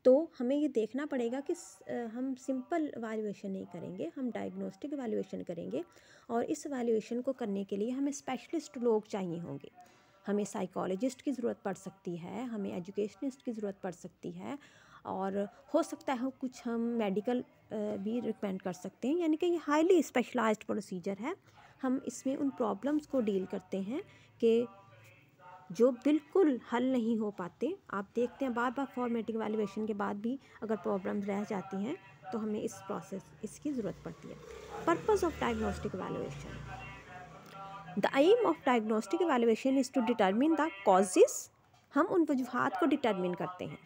तो हमें ये देखना पड़ेगा कि हम सिंपल वैल्यूएशन नहीं करेंगे, हम डायग्नोस्टिक वैल्यूएशन करेंगे। और इस वैल्यूएशन को करने के लिए हमें स्पेशलिस्ट लोग चाहिए होंगे। हमें साइकोलॉजिस्ट की ज़रूरत पड़ सकती है, हमें एजुकेशनिस्ट की ज़रूरत पड़ सकती है, और हो सकता है कुछ हम मेडिकल भी रिकमेंड कर सकते हैं। यानी कि ये हाईली स्पेशलाइज्ड प्रोसीजर है। हम इसमें उन प्रॉब्लम्स को डील करते हैं कि जो बिल्कुल हल नहीं हो पाते। आप देखते हैं बार बार फॉर्मेटिंग वैल्यूएशन के बाद भी अगर प्रॉब्लम्स रह जाती हैं तो हमें इसकी ज़रूरत पड़ती है। Purpose of diagnostic evaluation, the aim of diagnostic evaluation is to determine the causes. हम उन वजूहात को डिटरमिन करते हैं,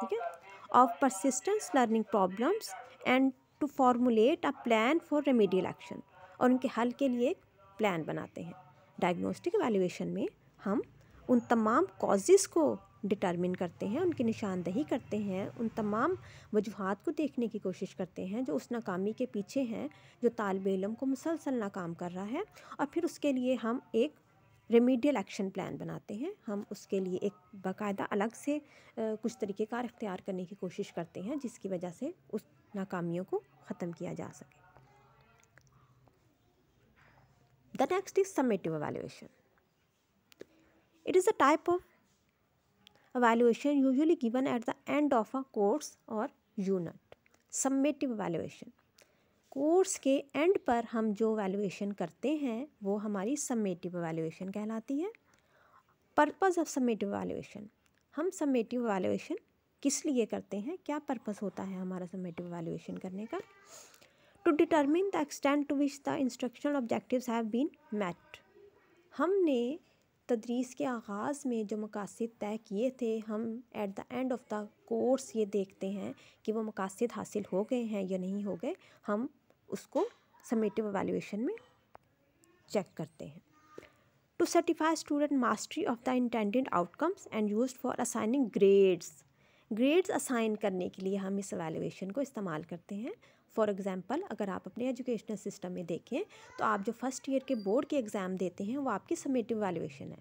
ठीक है, of persistence learning problems and to formulate a plan for remedial action, और उनके हल के लिए एक प्लान बनाते हैं। डायग्नोस्टिक वैल्यूएशन में हम उन तमाम कॉजेज़ को डिटरमिन करते हैं, उनकी निशानदही करते हैं, उन तमाम वजूहात को देखने की कोशिश करते हैं जो उस नाकामी के पीछे हैं, जो तालिब इल्म को मुसलसल नाकाम कर रहा है, और फिर उसके लिए हम एक रेमेडियल एक्शन प्लान बनाते हैं। हम उसके लिए एक बाकायदा अलग से कुछ तरीक़ेकार इख्तियार करने की कोशिश करते हैं जिसकी वजह से उस नाकामियों को ख़त्म किया जा सके। The next is summative evaluation. It is a type of evaluation usually given at the end of a course or unit. Summative evaluation, course के एंड पर हम जो एवैल्यूएशन करते हैं वो हमारी समेटिव एवैल्यूएशन कहलाती है। पर्पस ऑफ समेटिव एवैल्यूएशन, हम समेटिव एवैल्यूएशन किस लिए करते हैं, क्या पर्पस होता है हमारा समेटिव एवैल्यूएशन करने का? To determine the extent to which the instructional objectives have been met. हमने तदरीस के आगाज़ में जो मकासद तय किए थे, हम eight the end of the course ये देखते हैं कि वो मकासद हासिल हो गए हैं या नहीं हो गए। हम उसको समेटिव एवैल्यूएशन में चेक करते हैं। To certify student mastery of the intended outcomes and used for assigning grades assign करने के लिए हम इस एवैल्यूएशन को इस्तेमाल करते हैं। फॉर एग्ज़ाम्पल, अगर आप अपने एजुकेशनल सिस्टम में देखें तो आप जो फर्स्ट ईयर के बोर्ड के एग्ज़ाम देते हैं वो आपकी समेटिव एवैल्यूएशन है,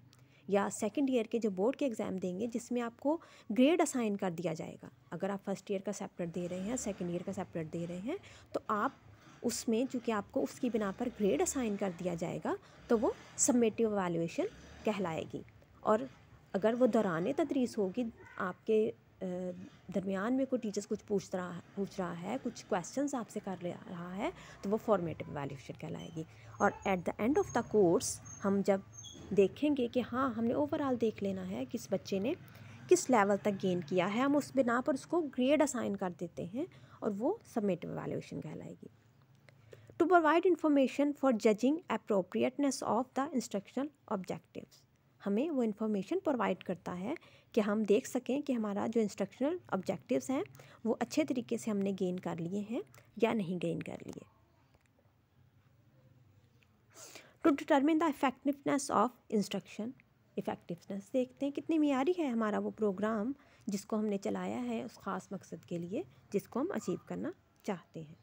या सेकंड ईयर के जो बोर्ड के एग्ज़ाम देंगे जिसमें आपको ग्रेड असाइन कर दिया जाएगा। अगर आप फर्स्ट ईयर का सेपरेट दे रहे हैं, सेकंड ईयर का सेपरेट दे रहे हैं, तो आप उसमें चूँकि आपको उसकी बिना पर ग्रेड असाइन कर दिया जाएगा तो वो समेटिव एवैल्यूएशन कहलाएगी। और अगर वो दौरान तदरीस होगी, आपके दरमियान में कोई टीचर्स कुछ पूछ रहा है, कुछ क्वेश्चंस आपसे कर रहा है, तो वो फॉर्मेटिव एवैल्यूएशन कहलाएगी। और at the end of the course हम जब देखेंगे कि हाँ हमने ओवरऑल देख लेना है किस बच्चे ने किस लेवल तक गेन किया है, हम उस बिना पर उसको ग्रेड असाइन कर देते हैं और वो समेटिव एवैल्यूएशन कहलाएगी। To provide information for judging appropriateness of the instructional objectives, हमें वो इन्फॉर्मेशन प्रोवाइड करता है कि हम देख सकें कि हमारा जो इंस्ट्रक्शनल ऑब्जेक्टिव्स हैं वो अच्छे तरीके से हमने गेन कर लिए हैं या नहीं गेन कर लिए। To determine the effectiveness of instruction, effectiveness देखते हैं कितनी मियारी है हमारा वो प्रोग्राम जिसको हमने चलाया है उस ख़ास मकसद के लिए जिसको हम अचीव करना चाहते हैं।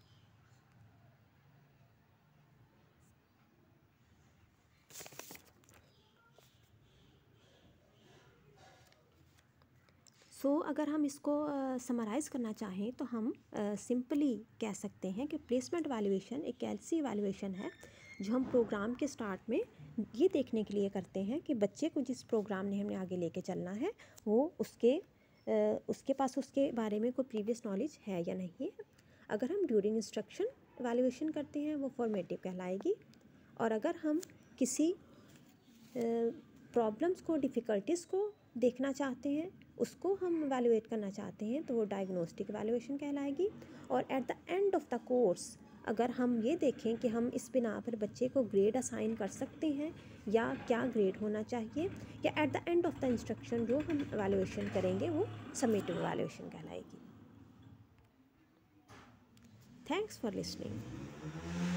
अगर हम इसको समराइज़ करना चाहें तो हम सिंपली कह सकते हैं कि प्लेसमेंट वैल्यूएशन एक ऐसी वैल्यूएशन है जो हम प्रोग्राम के स्टार्ट में ये देखने के लिए करते हैं कि बच्चे को जिस प्रोग्राम ने हमने आगे लेके चलना है वो उसके पास उसके बारे में कोई प्रीवियस नॉलेज है या नहीं है। अगर हम ड्यूरिंग इंस्ट्रक्शन वैल्यूएशन करते हैं वो फॉर्मेटिव कहलाएगी, और अगर हम किसी प्रॉब्लम्स को, डिफ़िकल्टीज़ को देखना चाहते हैं, उसको हम एवेलुएट करना चाहते हैं, तो वो डायग्नोस्टिक एवेलुएशन कहलाएगी। और at the end of the course अगर हम ये देखें कि हम इस बिना पर बच्चे को ग्रेड असाइन कर सकते हैं या क्या ग्रेड होना चाहिए, या at the end of the instruction जो हम एवेलुएशन करेंगे वो समेटिव एवेलुएशन कहलाएगी। Thanks for listening.